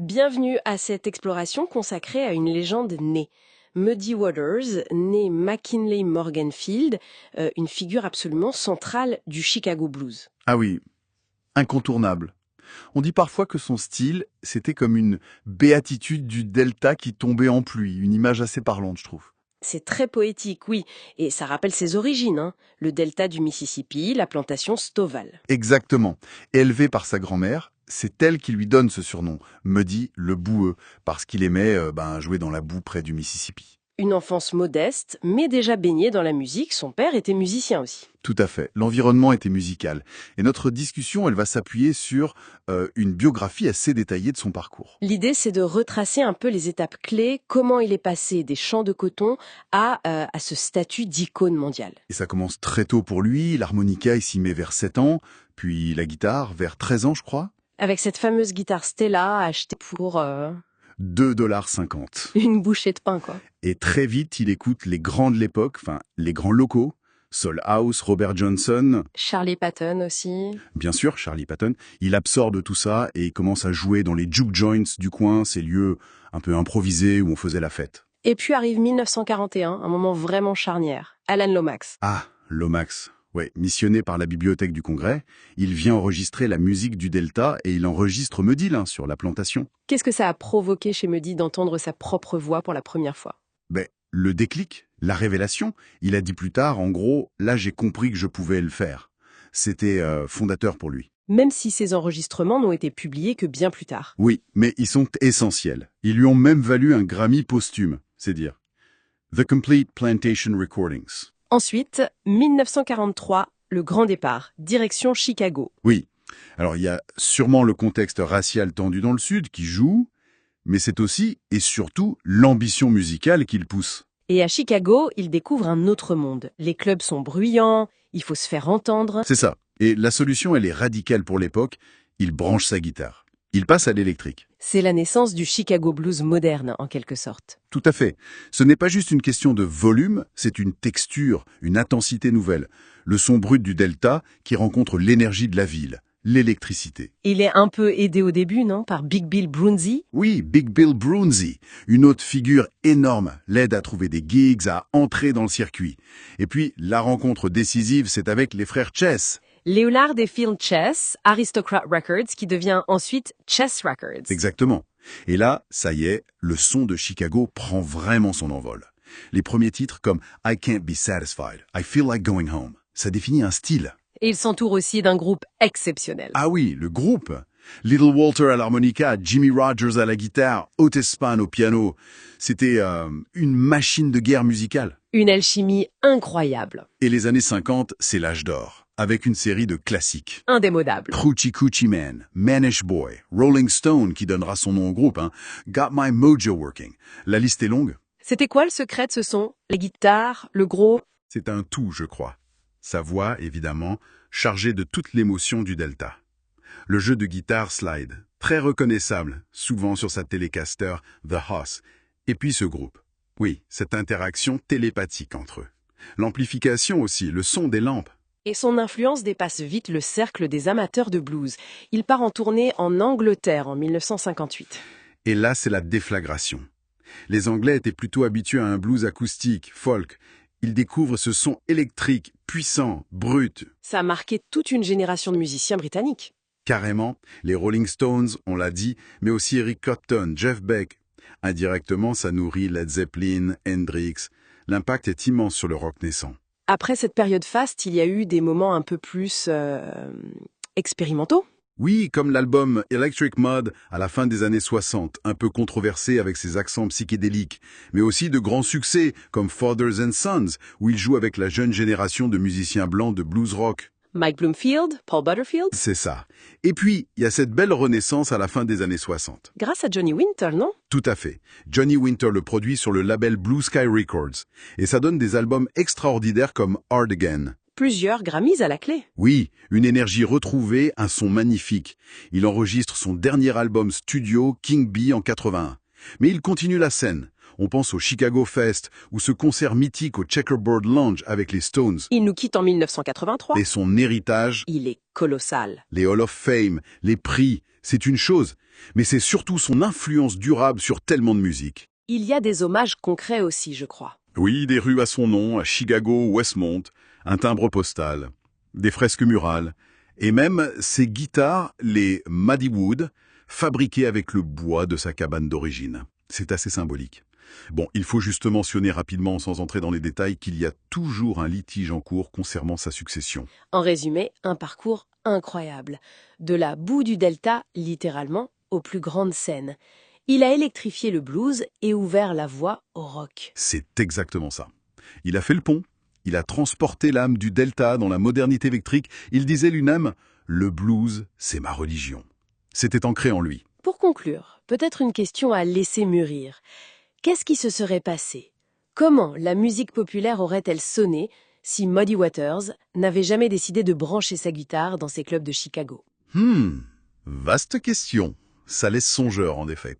Bienvenue à cette exploration consacrée à une légende née. Muddy Waters, né McKinley Morganfield, une figure absolument centrale du Chicago Blues. Ah oui, incontournable. On dit parfois que son style, c'était comme une béatitude du delta qui tombait en pluie, une image assez parlante, je trouve. C'est très poétique, oui, et ça rappelle ses origines, le delta du Mississippi, la plantation Stovall. Exactement. Élevé par sa grand-mère, c'est elle qui lui donne ce surnom, Muddy le boueux, parce qu'il aimait jouer dans la boue près du Mississippi. Une enfance modeste, mais déjà baignée dans la musique, son père était musicien aussi. Tout à fait. L'environnement était musical. Et notre discussion, elle va s'appuyer sur une biographie assez détaillée de son parcours. L'idée, c'est de retracer un peu les étapes clés, comment il est passé des champs de coton à ce statut d'icône mondiale. Et ça commence très tôt pour lui. L'harmonica, il s'y met vers 7 ans, puis la guitare vers 13 ans, je crois. Avec cette fameuse guitare Stella achetée pour $2,50. une bouchée de pain, quoi. Et très vite, il écoute les grands de l'époque, enfin, les grands locaux. Soul House, Robert Johnson, Charlie Patton aussi. bien sûr, Charlie Patton. Il absorbe tout ça et il commence à jouer dans les juke joints du coin, ces lieux un peu improvisés où on faisait la fête. Et puis arrive 1941, un moment vraiment charnière. Alan Lomax. Ah, Lomax. Ouais, missionné par la Bibliothèque du Congrès, il vient enregistrer la musique du Delta et il enregistre Muddy sur la plantation. Qu'est-ce que ça a provoqué chez Muddy d'entendre sa propre voix pour la première fois? Le déclic, la révélation, il a dit plus tard, en gros, là j'ai compris que je pouvais le faire. C'était fondateur pour lui. Même si ces enregistrements n'ont été publiés que bien plus tard. Oui, mais ils sont essentiels. Ils lui ont même valu un Grammy posthume, c'est dire. The Complete Plantation Recordings. Ensuite, 1943, le grand départ, direction Chicago. Oui. Alors il y a sûrement le contexte racial tendu dans le Sud qui joue, mais c'est aussi et surtout l'ambition musicale qu'il pousse. Et à Chicago, il découvre un autre monde. Les clubs sont bruyants, il faut se faire entendre. C'est ça. Et la solution, elle est radicale pour l'époque. Il branche sa guitare. Il passe à l'électrique. C'est la naissance du Chicago Blues moderne, en quelque sorte. Tout à fait. Ce n'est pas juste une question de volume, c'est une texture, une intensité nouvelle. Le son brut du delta qui rencontre l'énergie de la ville, l'électricité. Il est un peu aidé au début, non, par Big Bill Broonzy. Oui, Big Bill Broonzy, une autre figure énorme, l'aide à trouver des gigs, à entrer dans le circuit. Et puis, la rencontre décisive, c'est avec les frères Chess. Leonard et Phil Chess, Aristocrat Records, qui devient ensuite Chess Records. Exactement. Et là, ça y est, le son de Chicago prend vraiment son envol. Les premiers titres comme I Can't Be Satisfied, I Feel Like Going Home, ça définit un style. Et il s'entoure aussi d'un groupe exceptionnel. Ah oui, le groupe. Little Walter à l'harmonica, Jimmy Rogers à la guitare, Otis Spann au piano. C'était une machine de guerre musicale. Une alchimie incroyable. Et les années 50, c'est l'âge d'or, avec une série de classiques. Indémodable. Hoochie Coochie Man, Manish Boy, Rolling Stone qui donnera son nom au groupe, Got My Mojo Working. La liste est longue. C'était quoi le secret de ce son? Les guitares, le gros? C'est un tout, je crois. Sa voix, évidemment, chargée de toute l'émotion du delta. Le jeu de guitare slide, très reconnaissable, souvent sur sa Telecaster The Hoss. Et puis ce groupe. Oui, cette interaction télépathique entre eux. L'amplification aussi, le son des lampes. Et son influence dépasse vite le cercle des amateurs de blues. Il part en tournée en Angleterre en 1958. Et là, c'est la déflagration. Les Anglais étaient plutôt habitués à un blues acoustique, folk. Ils découvrent ce son électrique, puissant, brut. Ça a marqué toute une génération de musiciens britanniques. Carrément, les Rolling Stones, on l'a dit, mais aussi Eric Clapton, Jeff Beck. Indirectement, ça nourrit Led Zeppelin, Hendrix. L'impact est immense sur le rock naissant. Après cette période faste, il y a eu des moments un peu plus expérimentaux. Oui, comme l'album Electric Mud à la fin des années 60, un peu controversé avec ses accents psychédéliques, mais aussi de grands succès comme Fathers and Sons, où il joue avec la jeune génération de musiciens blancs de blues rock. Mike Bloomfield, Paul Butterfield. C'est ça. Et puis, il y a cette belle renaissance à la fin des années 60. Grâce à Johnny Winter, non? Tout à fait. Johnny Winter le produit sur le label Blue Sky Records. Et ça donne des albums extraordinaires comme Hard Again. Plusieurs Grammys à la clé. Oui, une énergie retrouvée, un son magnifique. Il enregistre son dernier album studio, King Bee, en 81. Mais il continue la scène. On pense au Chicago Fest ou ce concert mythique au Checkerboard Lounge avec les Stones. Il nous quitte en 1983. Et son héritage, Il est colossal. les Hall of Fame, les prix, c'est une chose, mais c'est surtout son influence durable sur tellement de musique. Il y a des hommages concrets aussi, je crois. Oui, des rues à son nom, à Chicago, Westmont, un timbre postal, des fresques murales, et même ses guitares, les Muddy Wood, fabriquées avec le bois de sa cabane d'origine. C'est assez symbolique. Bon, il faut juste mentionner rapidement, sans entrer dans les détails, qu'il y a toujours un litige en cours concernant sa succession. En résumé, un parcours incroyable. De la boue du delta, littéralement, aux plus grandes scènes. Il a électrifié le blues et ouvert la voie au rock. C'est exactement ça. Il a fait le pont, il a transporté l'âme du delta dans la modernité électrique. Il disait lui-même « Le blues, c'est ma religion ». C'était ancré en lui. Pour conclure, peut-être une question à laisser mûrir. Qu'est-ce qui se serait passé? Comment la musique populaire aurait-elle sonné si Muddy Waters n'avait jamais décidé de brancher sa guitare dans ses clubs de Chicago? Vaste question. Ça laisse songeur en effet.